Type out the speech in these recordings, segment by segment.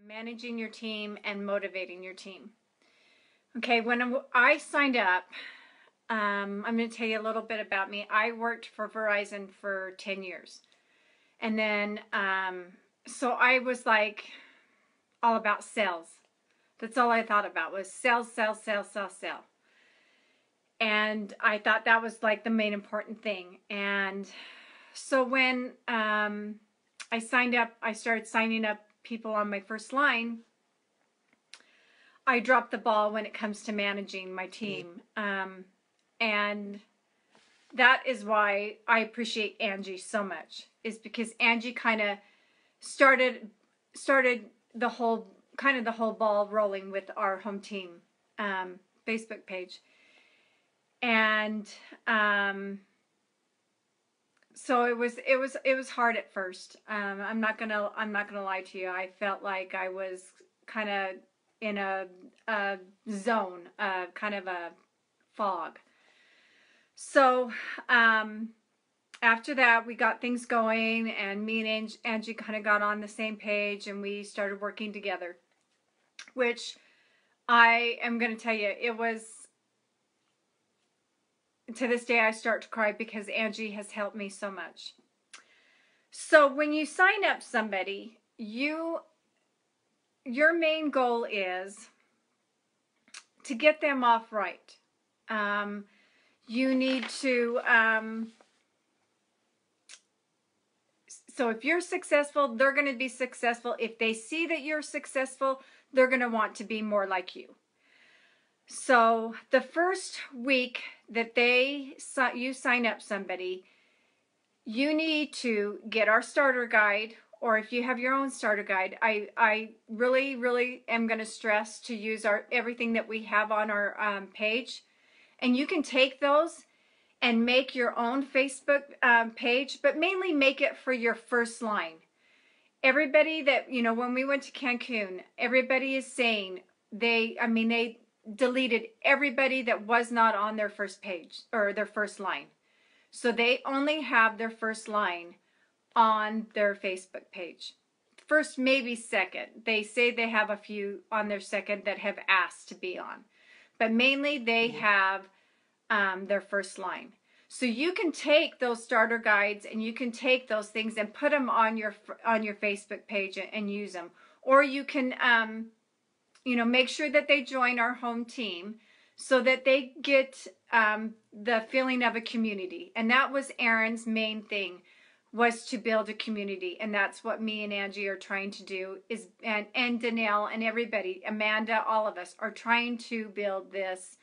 Managing your team and motivating your team. Okay, when I signed up, I'm going to tell you a little bit about me. I worked for Verizon for 10 years. And then, so I was like all about sales. That's all I thought about was sell, sell, sell, sell, sell. And I thought that was like the main important thing. And so when I signed up, I started signing up people on my first line. I dropped the ball when it comes to managing my team. And that is why I appreciate Angie so much, is because Angie kind of started the whole ball rolling with our home team Facebook page. And so it was hard at first. I'm not gonna lie to you. I felt like I was kind of in a zone, kind of a fog. So after that, we got things going, and me and Angie kind of got on the same page, and we started working together. Which I am going to tell you, it was, to this day I start to cry because Angie has helped me so much. So when you sign up somebody, your main goal is to get them off right. You need to, so if you're successful, they're going to be successful. If they see that you're successful, they're going to want to be more like you. So the first week that you sign up somebody, you need to get our starter guide, or if you have your own starter guide, I really, really am going to stress to use everything that we have on our page. And you can take those and make your own Facebook page, but mainly make it for your first line. Everybody that, when we went to Cancun, everybody is saying they deleted everybody that was not on their first page or their first line. So they only have their first line on their Facebook page. First, maybe second. They say they have a few on their second that have asked to be on. But mainly they have their first line. So you can take those starter guides and you can take those things and put them on your Facebook page and use them. Or you can make sure that they join our home team so that they get the feeling of a community. And that was Erin's main thing, was to build a community. And that's what me and Angie are trying to do, and Danelle and everybody, Amanda, all of us are trying to build this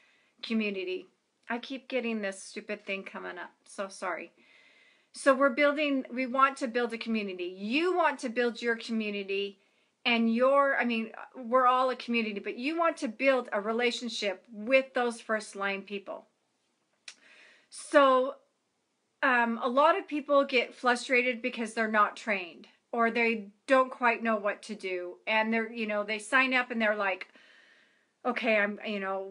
community. I keep getting this stupid thing coming up. So sorry. So we want to build a community. You want to build your community, and we're all a community, but you want to build a relationship with those first line people. So a lot of people get frustrated because they're not trained, or they don't quite know what to do. And they sign up and they're like, okay,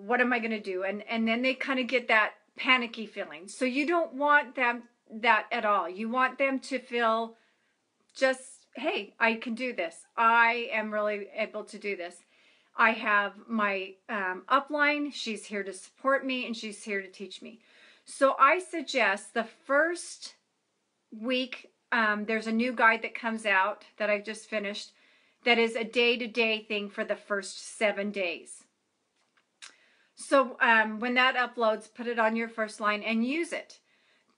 what am I going to do? And then they kind of get that panicky feeling. So you don't want them that at all. You want them to feel just, hey, I can do this. I am really able to do this. I have my upline. She's here to support me, and she's here to teach me. So I suggest the first week, there's a new guide that comes out that I've just finished that is a day-to-day thing for the first 7 days. So when that uploads, put it on your first line and use it.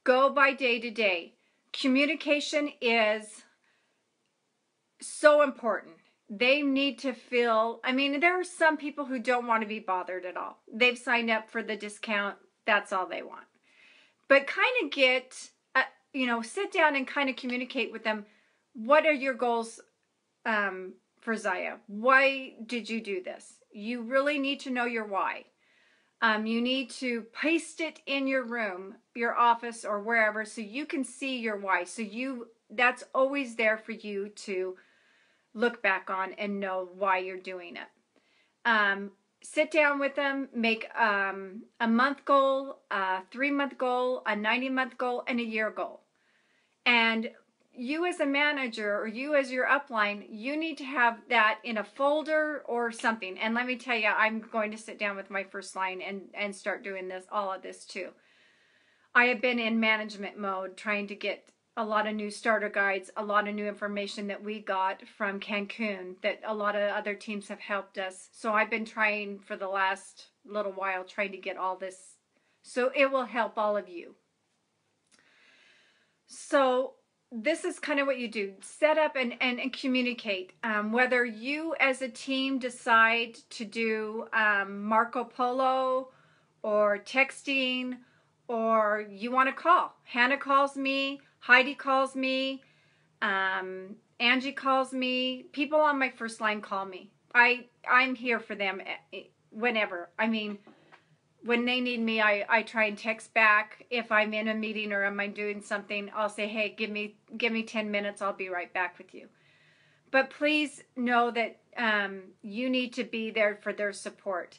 Go by day to day. Communication is so important. They need to feel, there are some people who don't want to be bothered at all. They've signed up for the discount. That's all they want. But kind of sit down and kind of communicate with them. What are your goals for Zyia? Why did you do this? You really need to know your why. You need to paste it in your room, your office, or wherever, so you can see your why. So that's always there for you to look back on and know why you're doing it. Sit down with them, make a month goal, a 3-month goal, a 90-month goal, and a year goal. And you as a manager or you as your upline, you need to have that in a folder or something. And let me tell you, I'm going to sit down with my first line and start doing all of this too. I have been in management mode trying to get a lot of new starter guides, a lot of new information that we got from Cancun that a lot of other teams have helped us. So I've been trying for the last little while trying to get all this so it will help all of you. So this is kind of what you do. Set up and communicate. Whether you as a team decide to do Marco Polo or texting, or you want to call. Hannah calls me, Heidi calls me, Angie calls me. People on my first line call me. I'm here for them whenever. I mean, when they need me, I try and text back. If I'm in a meeting or am I doing something, I'll say, hey, give me 10 minutes. I'll be right back with you. But please know that you need to be there for their support.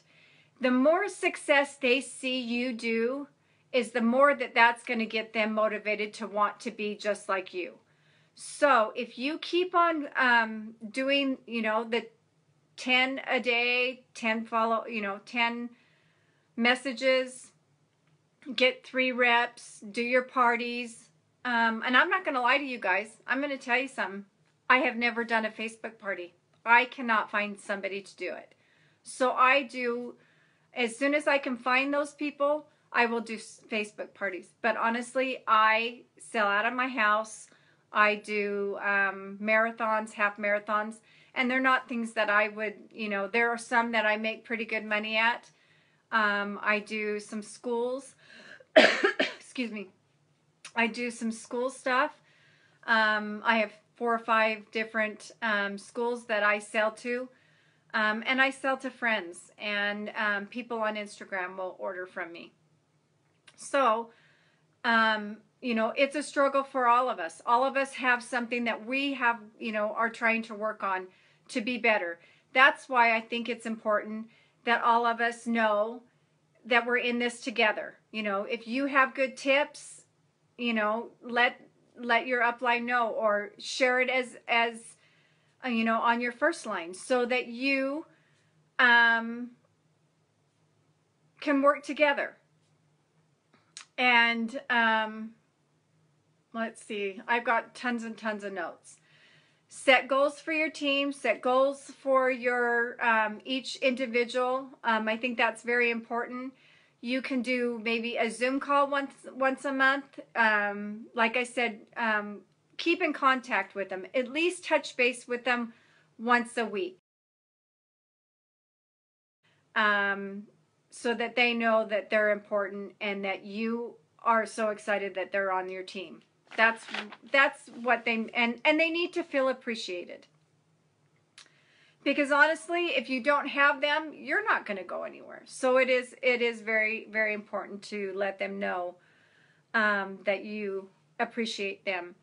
The more success they see you do, is the more that's going to get them motivated to want to be just like you. So if you keep on doing, the 10 a day, 10 10 messages, get 3 reps, do your parties. And I'm not going to lie to you guys. I'm going to tell you something. I have never done a Facebook party. I cannot find somebody to do it. So I do, as soon as I can find those people, I will do Facebook parties. But honestly, I sell out of my house. I do marathons, half marathons, and they're not things that I would, there are some that I make pretty good money at. I do some schools. Excuse me. I do some school stuff. I have 4 or 5 different schools that I sell to. And I sell to friends, and people on Instagram will order from me. So, it's a struggle for all of us. All of us have something that we have, are trying to work on to be better. That's why I think it's important that all of us know that we're in this together. If you have good tips, let your upline know, or share it as on your first line, so that you can work together. And let's see, I've got tons and tons of notes. Set goals for your team, set goals for your each individual. I think that's very important. You can do maybe a Zoom call once a month. Like I said, keep in contact with them. At least touch base with them once a week. So that they know that they're important and that you are so excited that they're on your team. That's what they, and they need to feel appreciated. Because honestly, if you don't have them, you're not going to go anywhere. So it is very, very important to let them know that you appreciate them.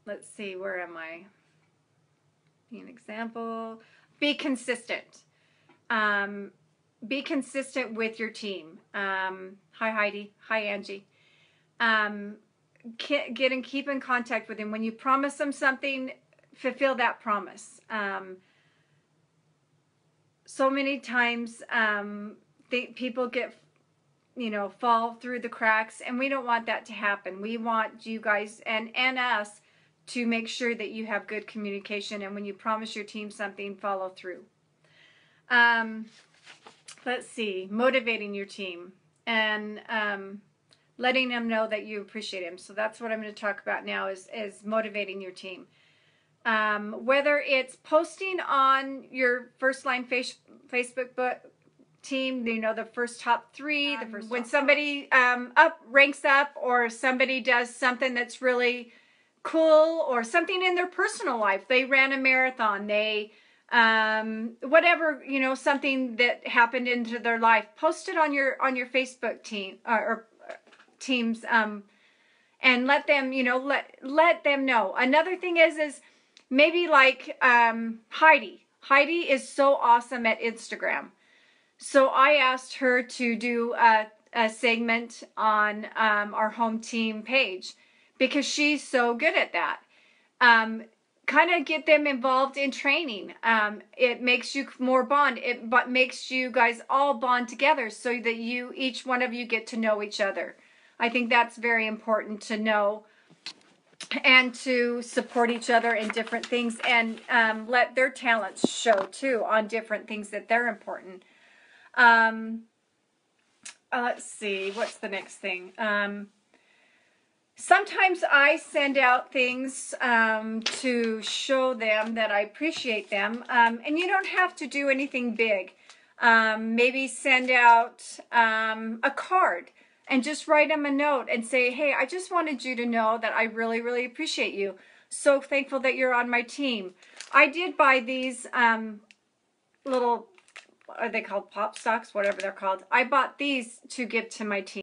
Let's see, where am I? Be an example. Be consistent. Be consistent with your team. Hi Heidi. Hi Angie. Keep in contact with them. When you promise them something, fulfill that promise. So many times people get, fall through the cracks, and we don't want that to happen. We want you guys and us to make sure that you have good communication, and when you promise your team something, follow through. Let's see, motivating your team and letting them know that you appreciate them. So that's what I'm going to talk about now is motivating your team. Whether it's posting on your first line Facebook team, the first top 3, when somebody ranks up, or somebody does something that's really cool, or something in their personal life. They ran a marathon, they whatever, something that happened into their life, post it on your Facebook team or teams, and let them, let them know. Another thing is maybe like Heidi is so awesome at Instagram. So I asked her to do a segment on our home team page, because she's so good at that. Kind of get them involved in training. It makes you more bond. It makes you guys all bond together so that each one of you get to know each other. I think that's very important to know, and to support each other in different things, and let their talents show too on different things that they're important. Let's see, what's the next thing? Sometimes I send out things to show them that I appreciate them, and you don't have to do anything big. Maybe send out a card and just write them a note and say, hey, I just wanted you to know that I really, really appreciate you. So thankful that you're on my team. I did buy these little, are they called pop socks? Whatever they're called. I bought these to give to my team.